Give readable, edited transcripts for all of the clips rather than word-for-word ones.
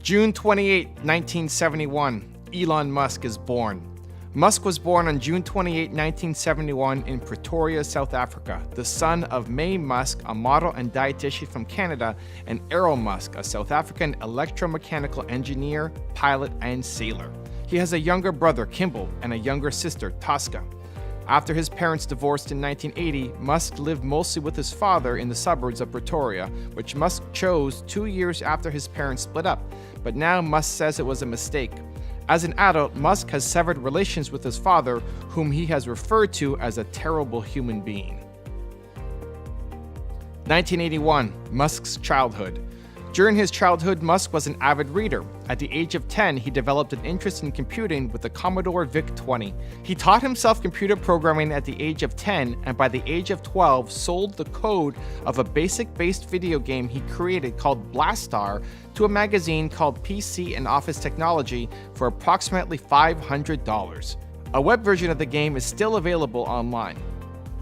June 28, 1971, Elon Musk is born. Musk was born on June 28, 1971 in Pretoria, South Africa, the son of May Musk, a model and dietitian from Canada, and Errol Musk, a South African electromechanical engineer, pilot, and sailor. He has a younger brother, Kimball, and a younger sister, Tosca. After his parents divorced in 1980, Musk lived mostly with his father in the suburbs of Pretoria, which Musk chose 2 years after his parents split up, but now Musk says it was a mistake. As an adult, Musk has severed relations with his father, whom he has referred to as a terrible human being. 1981, Musk's childhood. During his childhood, Musk was an avid reader. At the age of 10, he developed an interest in computing with the Commodore VIC-20. He taught himself computer programming at the age of 10, and by the age of 12, sold the code of a BASIC-based video game he created called Blastar to a magazine called PC and Office Technology for approximately $500. A web version of the game is still available online.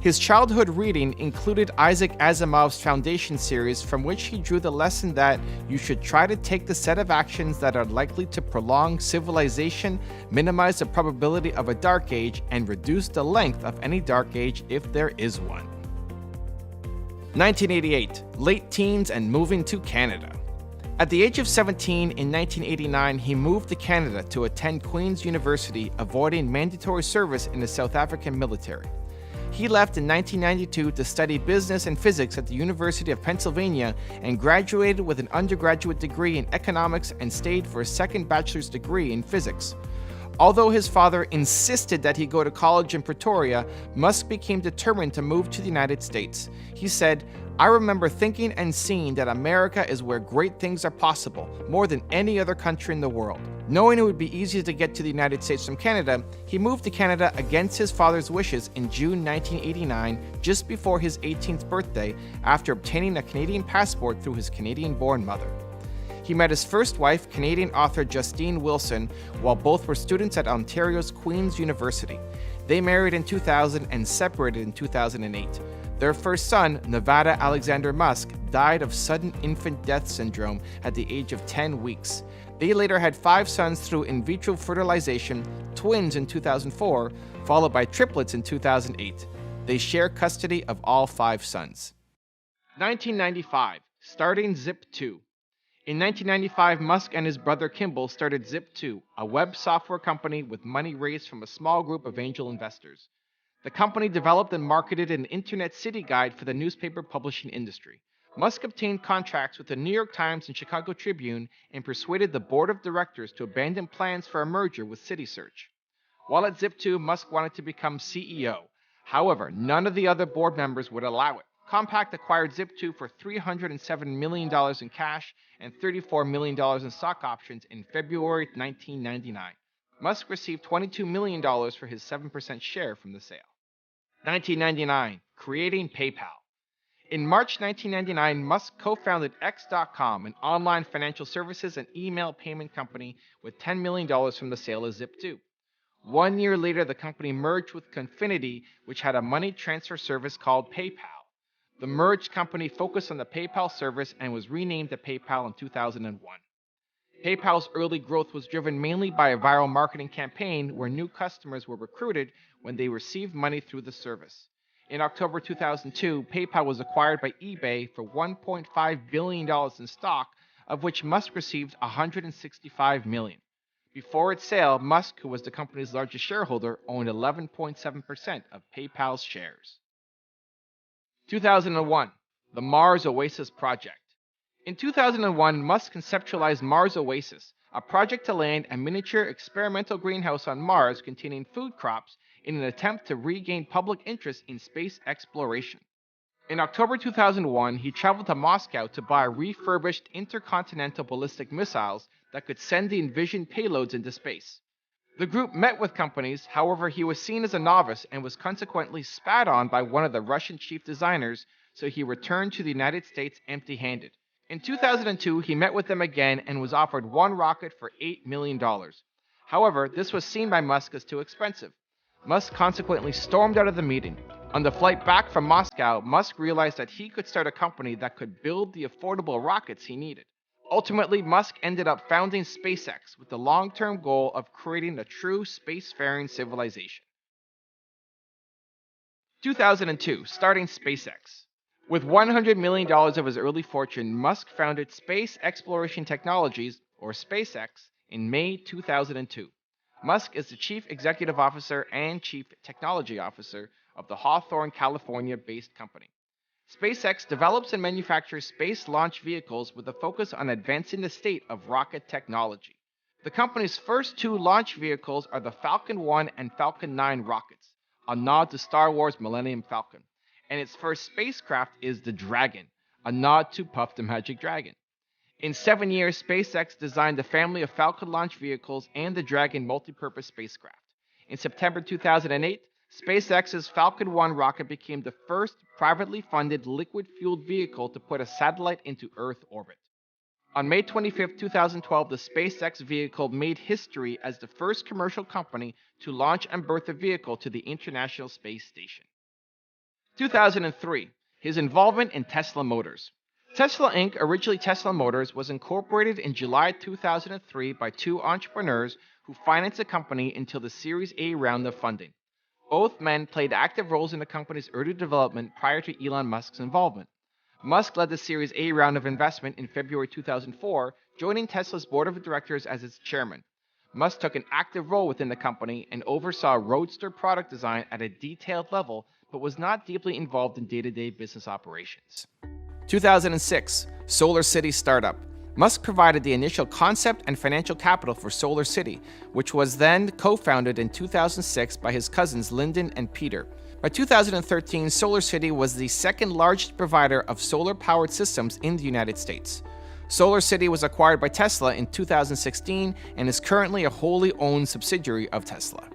His childhood reading included Isaac Asimov's Foundation series, from which he drew the lesson that you should try to take the set of actions that are likely to prolong civilization, minimize the probability of a dark age, and reduce the length of any dark age if there is one. 1988, late teens and moving to Canada. At the age of 17 in 1989, he moved to Canada to attend Queen's University, avoiding mandatory service in the South African military. He left in 1992 to study business and physics at the University of Pennsylvania and graduated with an undergraduate degree in economics and stayed for a second bachelor's degree in physics. Although his father insisted that he go to college in Pretoria, Musk became determined to move to the United States. He said, "I remember thinking and seeing that America is where great things are possible, more than any other country in the world." Knowing it would be easier to get to the United States from Canada, he moved to Canada against his father's wishes in June 1989, just before his 18th birthday, after obtaining a Canadian passport through his Canadian-born mother. He met his first wife, Canadian author Justine Wilson, while both were students at Ontario's Queen's University. They married in 2000 and separated in 2008. Their first son, Nevada Alexander Musk, died of sudden infant death syndrome at the age of 10 weeks. They later had 5 sons through in vitro fertilization, twins in 2004, followed by triplets in 2008. They share custody of all 5 sons. 1995, starting Zip2. In 1995, Musk and his brother Kimball started Zip2, a web software company with money raised from a small group of angel investors. The company developed and marketed an internet city guide for the newspaper publishing industry. Musk obtained contracts with the New York Times and Chicago Tribune and persuaded the board of directors to abandon plans for a merger with CitySearch. While at Zip2, Musk wanted to become CEO. However, none of the other board members would allow it. Compaq acquired Zip2 for $307 million in cash and $34 million in stock options in February 1999. Musk received $22 million for his 7% share from the sale. 1999, creating PayPal. In March 1999, Musk co-founded X.com, an online financial services and email payment company, with $10 million from the sale of Zip2. 1 year later, the company merged with Confinity, which had a money transfer service called PayPal. The merged company focused on the PayPal service and was renamed to PayPal in 2001. PayPal's early growth was driven mainly by a viral marketing campaign where new customers were recruited when they received money through the service. In October 2002, PayPal was acquired by eBay for $1.5 billion in stock, of which Musk received $165 million. Before its sale, Musk, who was the company's largest shareholder, owned 11.7% of PayPal's shares. 2001, the Mars Oasis Project. In 2001, Musk conceptualized Mars Oasis, a project to land a miniature experimental greenhouse on Mars containing food crops in an attempt to regain public interest in space exploration. In October 2001, he traveled to Moscow to buy refurbished intercontinental ballistic missiles that could send the envisioned payloads into space. The group met with companies, however, he was seen as a novice and was consequently spat on by one of the Russian chief designers, so he returned to the United States empty-handed. In 2002, he met with them again and was offered one rocket for $8 million. However, this was seen by Musk as too expensive. Musk consequently stormed out of the meeting. On the flight back from Moscow, Musk realized that he could start a company that could build the affordable rockets he needed. Ultimately, Musk ended up founding SpaceX with the long-term goal of creating a true spacefaring civilization. 2002, starting SpaceX. With $100 million of his early fortune, Musk founded Space Exploration Technologies, or SpaceX, in May 2002. Musk is the Chief Executive Officer and Chief Technology Officer of the Hawthorne, California-based company. SpaceX develops and manufactures space launch vehicles with a focus on advancing the state of rocket technology. The company's first two launch vehicles are the Falcon 1 and Falcon 9 rockets, a nod to Star Wars Millennium Falcon, and its first spacecraft is the Dragon, a nod to Puff the Magic Dragon. In 7 years, SpaceX designed a family of Falcon launch vehicles and the Dragon multipurpose spacecraft. In September 2008, SpaceX's Falcon 1 rocket became the first privately funded liquid-fueled vehicle to put a satellite into Earth orbit. On May 25, 2012, the SpaceX vehicle made history as the first commercial company to launch and berth a vehicle to the International Space Station. 2003, his involvement in Tesla Motors. Tesla Inc., originally Tesla Motors, was incorporated in July 2003 by two entrepreneurs who financed the company until the Series A round of funding. Both men played active roles in the company's early development prior to Elon Musk's involvement. Musk led the Series A round of investment in February 2004, joining Tesla's board of directors as its chairman. Musk took an active role within the company and oversaw Roadster product design at a detailed level, but was not deeply involved in day-to-day business operations. 2006, Solar City startup. Musk provided the initial concept and financial capital for Solar City, which was then co-founded in 2006 by his cousins Lyndon and Peter. By 2013, Solar City was the second largest provider of solar-powered systems in the United States. Solar City was acquired by Tesla in 2016 and is currently a wholly owned subsidiary of Tesla.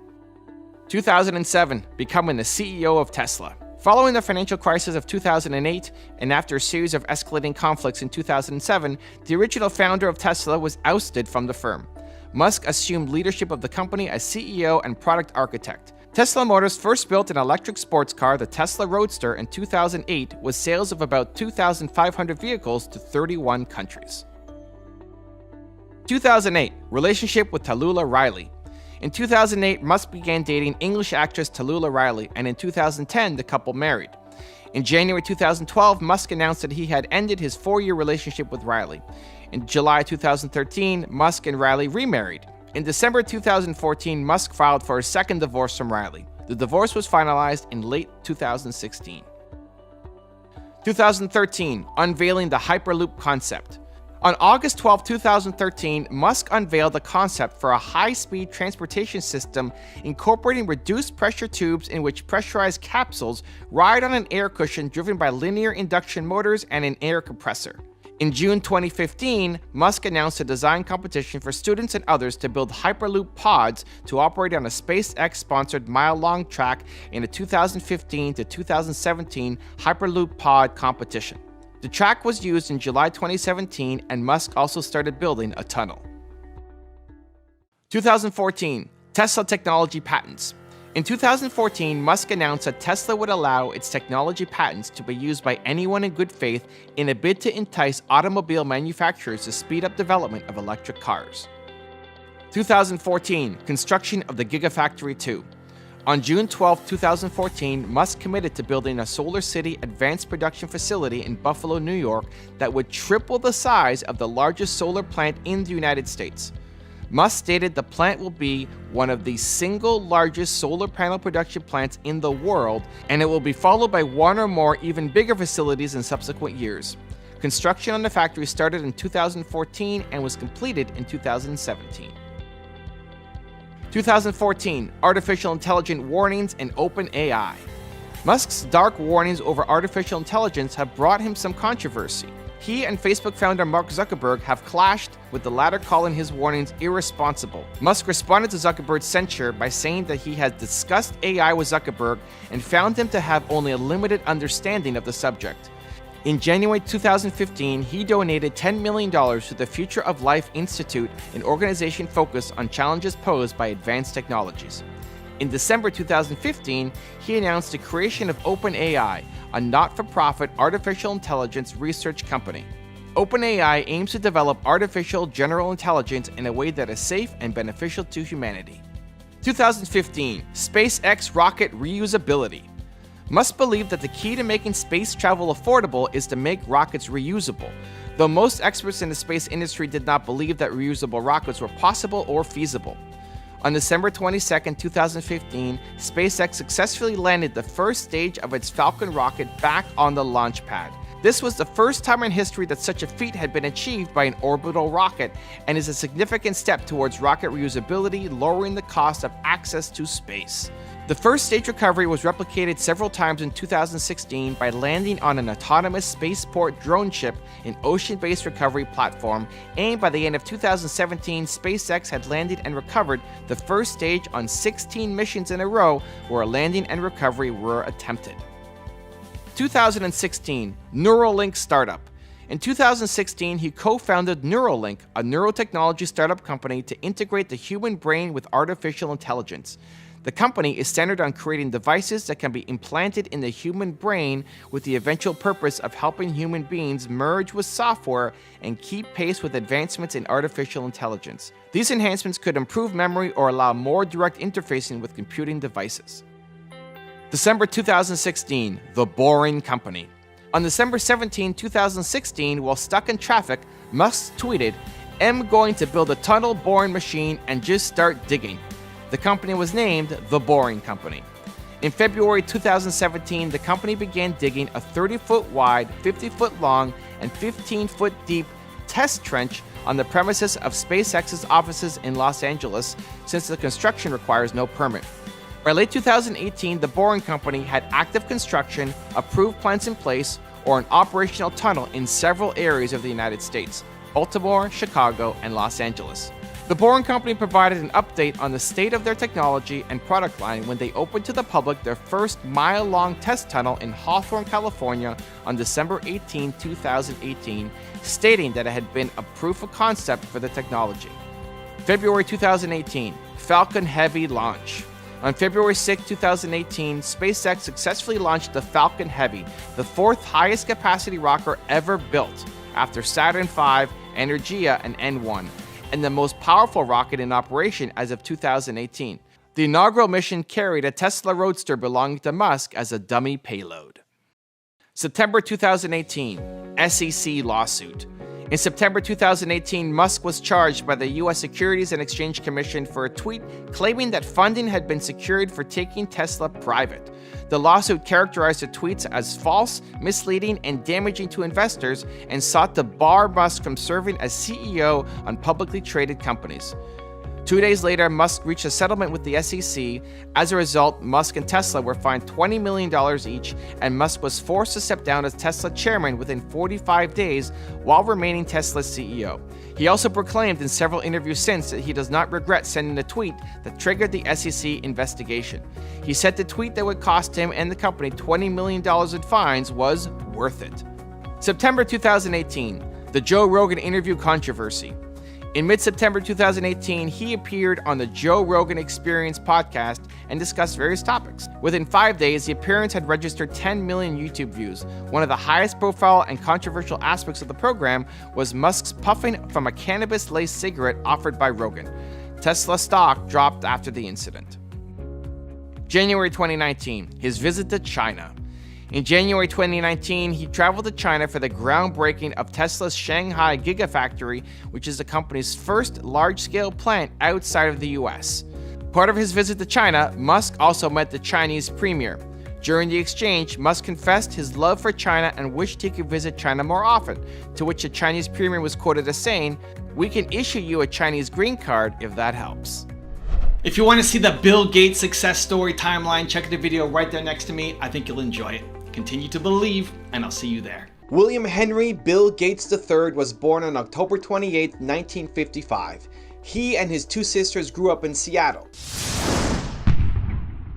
2007, becoming the CEO of Tesla. Following the financial crisis of 2008 and after a series of escalating conflicts in 2007, the original founder of Tesla was ousted from the firm. Musk assumed leadership of the company as CEO and product architect. Tesla Motors first built an electric sports car, the Tesla Roadster, in 2008 with sales of about 2,500 vehicles to 31 countries. 2008, relationship with Tallulah Riley. In 2008, Musk began dating English actress Tallulah Riley, and in 2010, the couple married. In January 2012, Musk announced that he had ended his 4-year relationship with Riley. In July 2013, Musk and Riley remarried. In December 2014, Musk filed for a second divorce from Riley. The divorce was finalized in late 2016. 2013, unveiling the Hyperloop concept. On August 12, 2013, Musk unveiled the concept for a high-speed transportation system incorporating reduced pressure tubes in which pressurized capsules ride on an air cushion driven by linear induction motors and an air compressor. In June 2015, Musk announced a design competition for students and others to build Hyperloop pods to operate on a SpaceX-sponsored mile-long track in a 2015 to 2017 Hyperloop pod competition. The track was used in July 2017, and Musk also started building a tunnel. 2014, Tesla technology patents. In 2014, Musk announced that Tesla would allow its technology patents to be used by anyone in good faith in a bid to entice automobile manufacturers to speed up development of electric cars. 2014, construction of the Gigafactory 2. On June 12, 2014, Musk committed to building a Solar City advanced production facility in Buffalo, New York that would triple the size of the largest solar plant in the United States. Musk stated the plant will be one of the single largest solar panel production plants in the world, and it will be followed by one or more even bigger facilities in subsequent years. Construction on the factory started in 2014 and was completed in 2017. 2014, artificial intelligence warnings and OpenAI. Musk's dark warnings over artificial intelligence have brought him some controversy. He and Facebook founder Mark Zuckerberg have clashed, with the latter calling his warnings irresponsible. Musk responded to Zuckerberg's censure by saying that he had discussed AI with Zuckerberg and found him to have only a limited understanding of the subject. In January 2015, he donated $10 million to the Future of Life Institute, an organization focused on challenges posed by advanced technologies. In December 2015, he announced the creation of OpenAI, a not-for-profit artificial intelligence research company. OpenAI aims to develop artificial general intelligence in a way that is safe and beneficial to humanity. 2015, SpaceX rocket reusability. Musk believed that the key to making space travel affordable is to make rockets reusable, though most experts in the space industry did not believe that reusable rockets were possible or feasible. On December 22, 2015, SpaceX successfully landed the first stage of its Falcon rocket back on the launch pad. This was the first time in history that such a feat had been achieved by an orbital rocket and is a significant step towards rocket reusability, lowering the cost of access to space. The first stage recovery was replicated several times in 2016 by landing on an autonomous spaceport drone ship in ocean-based recovery platform, and by the end of 2017, SpaceX had landed and recovered the first stage on 16 missions in a row where a landing and recovery were attempted. 2016, Neuralink startup. In 2016, he co-founded Neuralink, a neurotechnology startup company to integrate the human brain with artificial intelligence. The company is centered on creating devices that can be implanted in the human brain with the eventual purpose of helping human beings merge with software and keep pace with advancements in artificial intelligence. These enhancements could improve memory or allow more direct interfacing with computing devices. December 2016, The Boring Company. On December 17, 2016, while stuck in traffic, Musk tweeted, "I'm going to build a tunnel boring machine and just start digging." The company was named The Boring Company. In February 2017, the company began digging a 30-foot wide, 50-foot long, and 15-foot deep test trench on the premises of SpaceX's offices in Los Angeles, since the construction requires no permit. By late 2018, The Boring Company had active construction, approved plans in place, or an operational tunnel in several areas of the United States: Baltimore, Chicago, and Los Angeles. The Boring Company provided an update on the state of their technology and product line when they opened to the public their first mile-long test tunnel in Hawthorne, California on December 18, 2018, stating that it had been a proof of concept for the technology. February 2018, Falcon Heavy launch. On February 6, 2018, SpaceX successfully launched the Falcon Heavy, the fourth highest capacity rocket ever built, after Saturn V, Energia, and N1, and the most powerful rocket in operation as of 2018. The inaugural mission carried a Tesla Roadster belonging to Musk as a dummy payload. September 2018, SEC lawsuit. In September 2018, Musk was charged by the U.S. Securities and Exchange Commission for a tweet claiming that funding had been secured for taking Tesla private. The lawsuit characterized the tweets as false, misleading, and damaging to investors, and sought to bar Musk from serving as CEO on publicly traded companies. 2 days later, Musk reached a settlement with the SEC. As a result, Musk and Tesla were fined $20 million each, and Musk was forced to step down as Tesla chairman within 45 days while remaining Tesla's CEO. He also proclaimed in several interviews since that he does not regret sending the tweet that triggered the SEC investigation. He said the tweet that would cost him and the company $20 million in fines was worth it. September 2018, the Joe Rogan interview controversy. In mid-September 2018, he appeared on the Joe Rogan Experience podcast and discussed various topics. Within 5 days, the appearance had registered 10 million YouTube views. One of the highest profile and controversial aspects of the program was Musk's puffing from a cannabis-laced cigarette offered by Rogan. Tesla stock dropped after the incident. January 2019, his visit to China. In January 2019, he traveled to China for the groundbreaking of Tesla's Shanghai Gigafactory, which is the company's first large-scale plant outside of the US. Part of his visit to China, Musk also met the Chinese premier. During the exchange, Musk confessed his love for China and wished he could visit China more often, to which the Chinese premier was quoted as saying, "We can issue you a Chinese green card if that helps." If you want to see the Bill Gates success story timeline, check the video right there next to me. I think you'll enjoy it. Continue to believe, and I'll see you there. William Henry Bill Gates III was born on October 28, 1955. He and his two sisters grew up in Seattle.